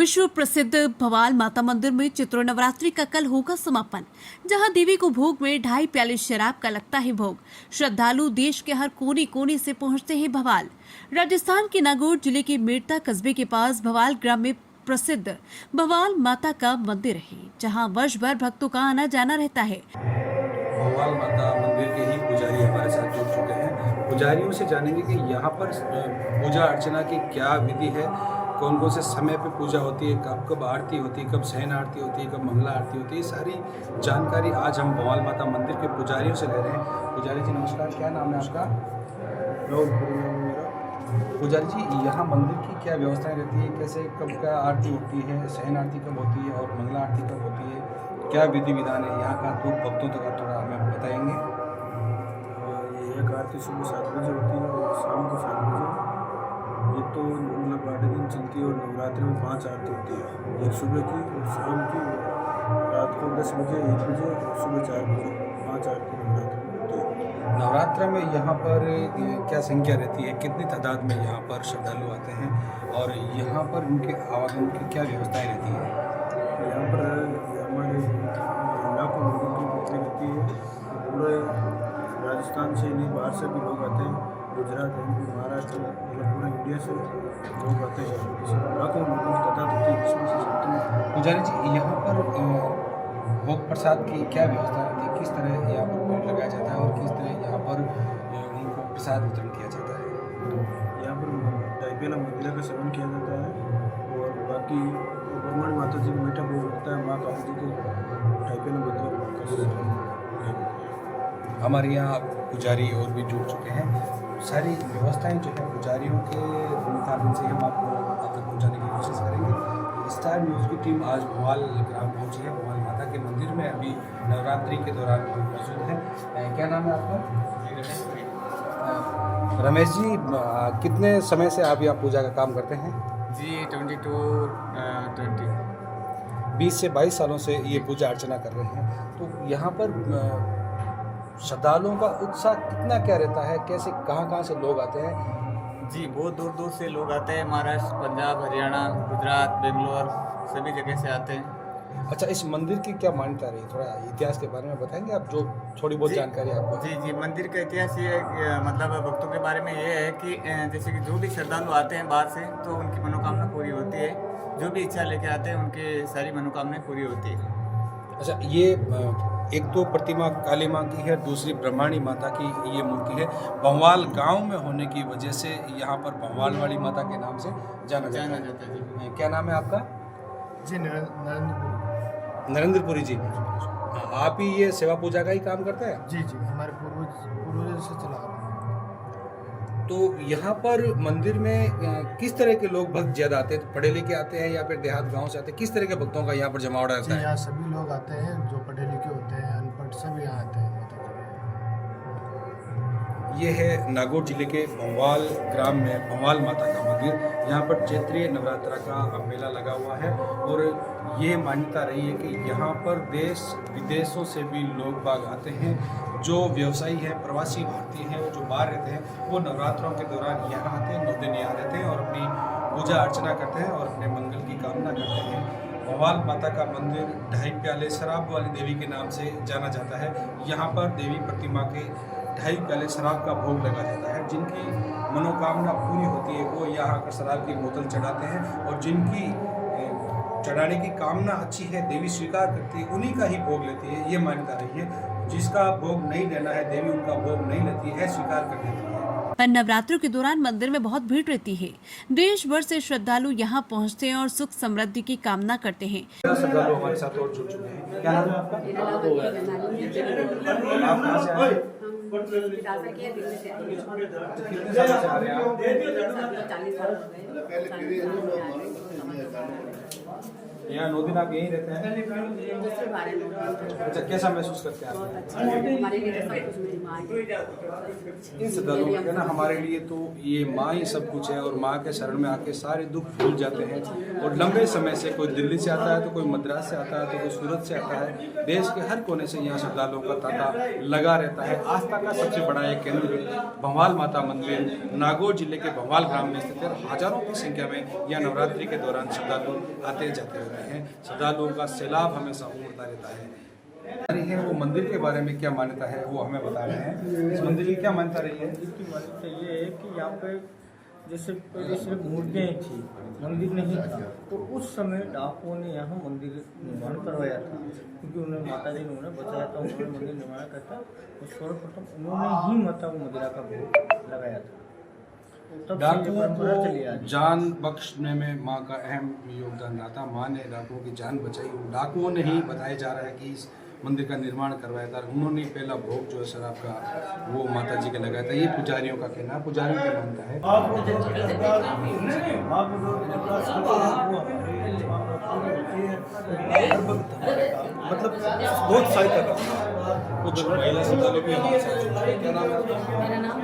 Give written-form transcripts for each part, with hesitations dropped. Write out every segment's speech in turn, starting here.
विश्व प्रसिद्ध भवाल माता मंदिर में चित्रों नवरात्रि का कल होगा समापन, जहां देवी को भोग में 2.5 प्याले शराब का लगता है भोग। श्रद्धालु देश के हर कोने कोने से पहुंचते हैं भवाल। राजस्थान के नागौर जिले के मेड़ता कस्बे के पास भवाल ग्राम में प्रसिद्ध भवाल माता का मंदिर है, जहां वर्ष भर भक्तों का आना जाना रहता है। भवाल माता मंदिर के ही पुजारी हमारे साथ जुड़ चुके हैं। पुजारियों से जानेंगे कि यहाँ पर पूजा अर्चना की क्या विधि है, कौन कौन से समय पे पूजा होती है, कब कब आरती होती है, कब शयन आरती होती है, कब मंगला आरती होती है, ये सारी जानकारी आज हम भवाल माता मंदिर के पुजारियों से ले रहे हैं। पुजारी जी नमस्कार, क्या नाम है आपका? पुजारी जी, यहाँ मंदिर की क्या व्यवस्थाएं रहती है, कैसे कब क्या आरती होती है, शयन आरती कब होती है और मंगला आरती कब होती है, क्या विधि विधान है यहाँ का, तो भक्तों तक थोड़ा हमें बताएंगे। ये एक आरती सुबह 7 बजे होती है और शाम को 7 बजे। ये तो मतलब 8 दिन चलती है और नवरात्रि में 5 आरती होती है, एक सुबह की और शाम की, रात को 10 बजे, 1 बजे और सुबह 4 बजे, 5 आरती नवरात्रि में होती है। नवरात्र में यहाँ पर क्या संख्या रहती है, कितनी तादाद में यहाँ पर श्रद्धालु आते हैं और यहाँ पर उनके आवागमन की क्या व्यवस्थाएं रहती है? यहाँ पर हमारे लाखों लोगों की भक्ति रहती है। पूरे राजस्थान से नहीं, बाहर से भी लोग आते हैं, गुजरात, एमपी, महाराष्ट्र, मतलब पूरे इंडिया से लोग आते हैं। लाखों लोगों की तादाद होती है, इसमें से सबसे। पुजारी जी, यहाँ पर भोग प्रसाद की क्या व्यवस्था रहती है, किस तरह यहाँ पर भोग लगाया जाता है और किस तरह यहाँ पर उनको प्रसाद वितरण किया जाता है? यहाँ पर 2.5 प्याला मंगला का सेवन किया जाता है और बाकी ब्रह्मणी माता जी को मीठा भोग लगता है। माँ काली जी को 2.5 प्याला मंगला का सेवन। हमारे यहाँ पुजारी और भी जुड़ चुके हैं। सारी व्यवस्थाएं जो है पुजारियों के मुताबिक से हम आपको आप तक पहुँचाने की कोशिश करेंगे। स्टार न्यूज़ की टीम आज भवाल ग्राम पहुँची है। भवाल माता के मंदिर में अभी नवरात्रि के दौरान मौजूद है। क्या नाम है आपका? रमेश जी, कितने समय से आप यहाँ पूजा का काम करते हैं? जी 20 20 से 22 सालों से ये पूजा अर्चना कर रहे हैं। तो यहाँ पर श्रद्धालुओं का उत्साह कितना क्या रहता है, कैसे कहाँ से लोग आते हैं? जी बहुत दूर दूर से लोग आते हैं। महाराष्ट्र, पंजाब, हरियाणा, गुजरात, बेंगलोर सभी जगह से आते हैं। अच्छा, इस मंदिर की क्या मान्यता रही, थोड़ा इतिहास के बारे में बताएंगे आप, जो थोड़ी बहुत जानकारी आपको? जी मंदिर का इतिहास ये मतलब भक्तों के बारे में ये है कि जैसे कि जो भी श्रद्धालु आते हैं बाहर से, तो उनकी मनोकामना पूरी होती है। जो भी इच्छा लेके आते हैं उनकी सारी मनोकामनाएं पूरी होती है। अच्छा, ये एक तो प्रतिमा काली माँ की है, दूसरी ब्रह्माणी माता की ये मूर्ति है। भवाल गांव में होने की वजह से यहाँ पर भवाल वाली माता के नाम से जाना जाता है। जी। क्या नाम है आपका? जी नरेंद्रपुरी जी। आप ही ये सेवा पूजा का ही काम करते हैं? जी हमारे पूर्वज से चला आ रहा है। तो यहाँ पर मंदिर में किस तरह के लोग भक्त ज्यादा आते हैं? पढ़े लिखे आते हैं या फिर देहात गांव से आते हैं? किस तरह के भक्तों का यहाँ पर जमावड़ा रहता है? यहाँ सभी लोग आते हैं, जो पढ़े लिखे होते हैं, अनपढ़ सभी यहाँ आते हैं। ये है नागौर जिले के भवाल ग्राम में भवाल माता का मंदिर। यहाँ पर चैत्रीय नवरात्रा का मेला लगा हुआ है और ये मान्यता रही है कि यहाँ पर देश विदेशों से भी लोग बाग आते हैं। जो व्यवसायी हैं, प्रवासी भारतीय हैं, वो जो बाहर रहते हैं, वो नवरात्रों के दौरान यहाँ आते हैं, 9 दिन यहाँ रहते हैं और अपनी पूजा अर्चना करते हैं और अपने मंगल की कामना करते हैं। भवाल माता का मंदिर 2.5 प्याले शराब वाली देवी के नाम से जाना जाता है। यहाँ पर देवी प्रतिमा के 2.5 प्याले शराब का भोग लगा जाता है। जिनकी मनोकामना पूरी होती है वो यहाँ आकर शराब की बोतल चढ़ाते हैं और जिनकी चढ़ाने की कामना अच्छी है, देवी स्वीकार करती है, उन्हीं का ही भोग लेती है। ये मान्यता रही है। जिसका भोग नहीं लेना है, देवी उनका भोग नहीं लेती है, स्वीकार कर देती है। पर नवरात्रों के दौरान मंदिर में बहुत भीड़ रहती है। देश भर से श्रद्धालु यहाँ पहुँचते हैं और सुख समृद्धि की कामना करते हैं। श्रद्धालु हमारे साथ और जुड़ चुके हैं। क्या नाम है आपका? आप कहाँ से आ रहे हैं? कितने सालों से आ रहे हैं आप? यहाँ 9 दिन आप यहीं रहते हैं? दूसरे बारे में अच्छा, कैसा महसूस करते हैं आप? बहुत अच्छा है। हमारे लिए तो सब कुछ मेरी माँ है। इन श्रद्धालुओं का कहना हमारे लिए तो ये माँ ही सब कुछ है और माँ के शरण में आके सारे दुख भूल जाते हैं। और लंबे समय से कोई दिल्ली से आता है तो कोई मद्रास से आता है तो कोई सूरत से आता है, देश के हर कोने से यहाँ श्रद्धालुओं का तांता लगा रहता है। आस्था का सबसे बड़ा एक केंद्र भंवाल माता मंदिर नागौर जिले के भंवाल ग्राम में स्थित है। हजारों की संख्या में यहाँ नवरात्रि के दौरान श्रद्धालु आते जाते रहते हैं। श्रद्धालुओं का सैलाब हमेशा उमड़ता रहता है। है वो मंदिर के बारे में क्या मान्यता है वो हमें बता रहे हैं। इस मंदिर की क्या मान्यता रही है? की मान्यता ये है कि यहाँ पे जैसे पहले सिर्फ मूर्तियाँ ही थी, मंदिर नहीं था, तो उस समय डाकुओं ने यहाँ मंदिर निर्माण करवाया था, क्योंकि उन्होंने माता जी ने उन्हें बचाया था, उन्होंने मंदिर निर्माण करता और सर्वप्रथम उन्होंने ही माता को मदिरा का भोग लगाया था। तब से ये परंपरा चली आ रही है। जान बख्शने में माँ का अहम योगदान रहा था। माँ ने डाकुओं की जान बचाई। डाकुओं ने ही बताया जा रहा है कि इस मंदिर का निर्माण करवाया था। उन्होंने पहला भोग जो है शराब का वो माता जी के लगाया था। ये पुजारियों का कहना है, पुजारियों की मानता है। मतलब बहुत सहायता का कुछ महिला श्रद्धालु भी हमारे साथ जुड़ रहे हैं। क्या नाम है आपका? मेरा नाम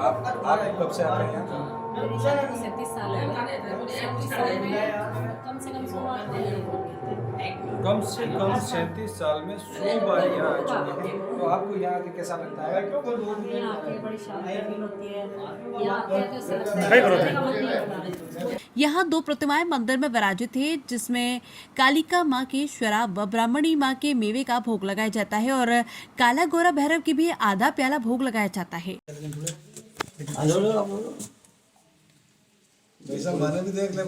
आप कब से आते हैं यहाँ? मेरी शादी को 37 साल हो गए। 37 साल में कम से कम 100 बार कम से कम 37 साल में 100 बार यहाँ आ चुके हैं। तो आपको यहाँ आके कैसा लगता है? यहाँ आके बड़ी शांति फील होती है। यहाँ आके तो ऐसा लगता है कि मन नहीं करता है। यहाँ 2 प्रतिमाएं मंदिर में विराजित है, जिसमें कालिका माँ के शराब व ब्राह्मणी माँ के मेवे का भोग लगाया जाता है और काला गोरा भैरव की भी आधा प्याला भोग लगाया जाता है। माने भी देख ले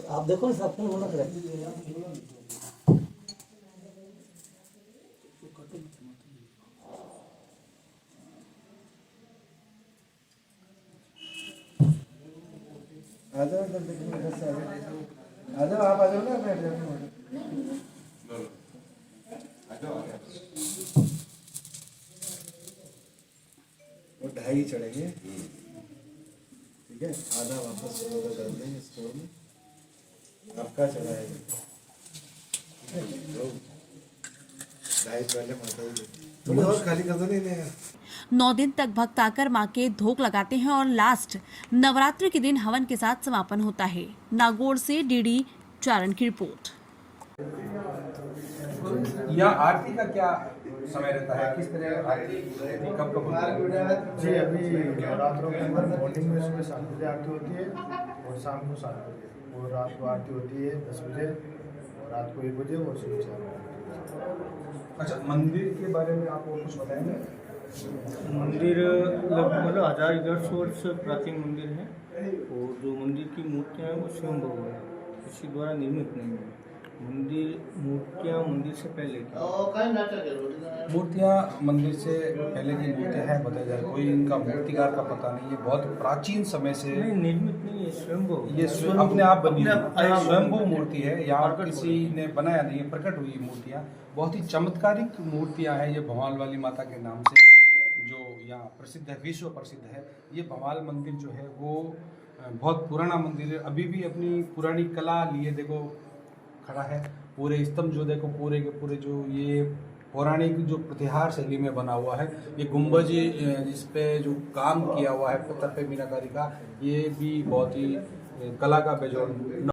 आप देखो ना सब होना चाहिए। आ जाओ इधर देखो, इधर से आ जाओ, आप आ जाओ ना, बैठ जाओ। वो 2.5 चढ़ेंगे, ठीक है, आधा वापस कर देंगे स्टोर में, आपका चढ़ाएंगे, ठीक है, तो 2.5 पहले माता जी थोड़ी और खाली कर दो। नहीं 9 दिन तक भक्त आकर मां के धोख लगाते हैं और लास्ट नवरात्रि के दिन हवन के साथ समापन होता है। नागौर से डीडी चारण की रिपोर्ट। यहाँ आरती का क्या समय रहता है? किस तरह आरती कब होता है? जी, अभी नवरात्रों के अंदर मॉर्निंग में सुबह 7 बजे आरती होती है और शाम को 7 बजे, और रात को आरती होती है 10 बजे, और रात को 1 बजे और सुबह 4 बजे। अच्छा, मंदिर के बारे में आप और कुछ बताएंगे? मंदिर लगभग 1150 वर्ष प्राचीन मंदिर है, और जो मंदिर की मूर्तियाँ हैं वो स्वयंभू है, किसी द्वारा निर्मित नहीं है। मूर्तियाँ मंदिर से पहले की मूर्तियाँ मंदिर से पहले की मूर्तियाँ हैं, बताया जाए कोई इनका मूर्तिकार का पता नहीं है। बहुत प्राचीन समय से नहीं, निर्मित नहीं है, स्वयंभू। ये अपने आप बनी अपने आप स्वयंभू मूर्ति है। यहाँ प्रकट किसी ने बनाया नहीं है, प्रकट हुई मूर्तियाँ। बहुत ही चमत्कारिक मूर्तियाँ हैं ये भंवाल वाली माता के नाम से जो यहाँ प्रसिद्ध है, विश्व प्रसिद्ध है। ये भंवाल मंदिर जो है वो बहुत पुराना मंदिर है, अभी भी अपनी पुरानी कला लिए देखो खड़ा है। पूरे स्तंभ जो देखो पूरे के पूरे जो ये पौराणिक जो प्रतिहार शैली में बना हुआ है, ये गुंबज जिस पे जो काम किया हुआ है पत्थर पे मीनाकारी का, ये भी बहुत ही कला का बेजोड़